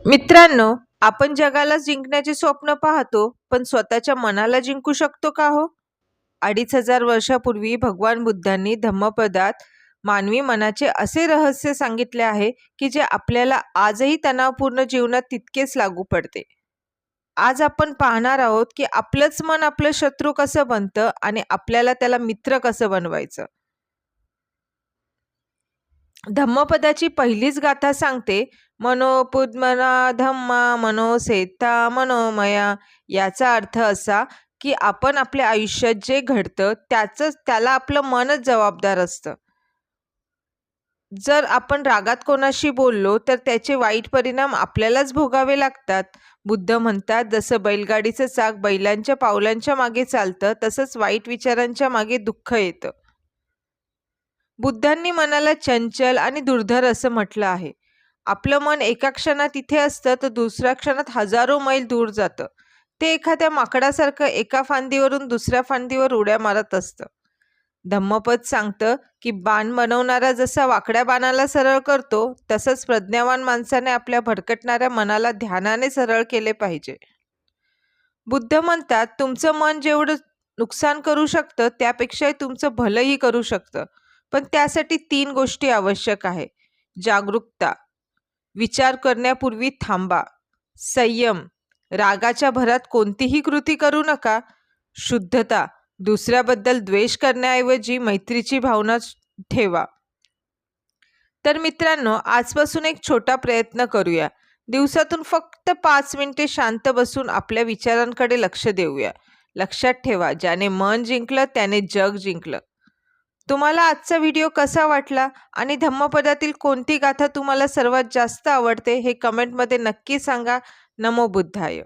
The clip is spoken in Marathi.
मित्रांनो, आपण जगाला जिंकण्याचे स्वप्न पाहतो, पण स्वतःच्या मनाला जिंकू शकतो का हो? 2500 वर्षापूर्वी भगवान बुद्धांनी धम्मपदात मानवी मनाचे असे रहस्य सांगितले आहे, की जे आपल्याला आजही तणावपूर्ण जीवनात तितकेच लागू पडते. आज आपण पाहणार आहोत, की आपलंच मन आपलं शत्रू कसं बनतं आणि आपल्याला त्याला मित्र कसं बनवायचं. धम्मपदाची पहिलीच गाथा सांगते, मनोपुद्मना धम्मा मनोसेता मनोमया. याचा अर्थ असा की आपण आपल्या आयुष्यात जे घडतं त्याला आपलं मनच जबाबदार असतं. जर आपण रागात कोणाशी बोललो तर त्याचे वाईट परिणाम आपल्यालाच भोगावे लागतात. बुद्ध म्हणतात, जसं बैलगाडीचं चाक बैलांच्या पावलांच्या मागे चालतं, तसंच वाईट विचारांच्या मागे दुःख येतं. बुद्धांनी मनाला चंचल आणि दुर्धर असं म्हटलं आहे. आपलं मन एका क्षणात इथे असतं तर दुसऱ्या क्षणात हजारो मैल दूर जातं. ते एखाद्या माकडासारखं एका फांदीवरून दुसऱ्या फांदीवर उड्या मारत असतं. धम्मपद सांगतं की बाण बनवणारा जसा वाकड्या बाणाला सरळ करतो, तसंच प्रज्ञावान माणसाने आपल्या भरकटणाऱ्या मनाला ध्यानाने सरळ केले पाहिजे. बुद्ध म्हणतात, तुमचं मन जेवढं नुकसान करू शकतं त्यापेक्षाही तुमचं भलंही करू शकतं. पण त्यासाठी 3 गोष्टी आवश्यक आहे. जागरूकता, विचार करण्यापूर्वी थांबा. संयम, रागाच्या भरात कोणतीही कृती करू नका. शुद्धता, दुसऱ्याबद्दल द्वेष करण्याऐवजी मैत्रीची भावना ठेवा. तर मित्रांनो, आजपासून एक छोटा प्रयत्न करूया. दिवसातून फक्त 5 मिनिटे शांत बसून आपल्या विचारांकडे लक्ष देऊया. लक्षात ठेवा, ज्याने मन जिंकलं त्याने जग जिंकलं. तुम्हाला आजचा व्हिडिओ कसा वाटला आणि धम्मपदातील कोणती गाथा तुम्हाला सर्वात जास्त आवडते हे कमेंटमध्ये नक्की सांगा. नमो बुद्धाय.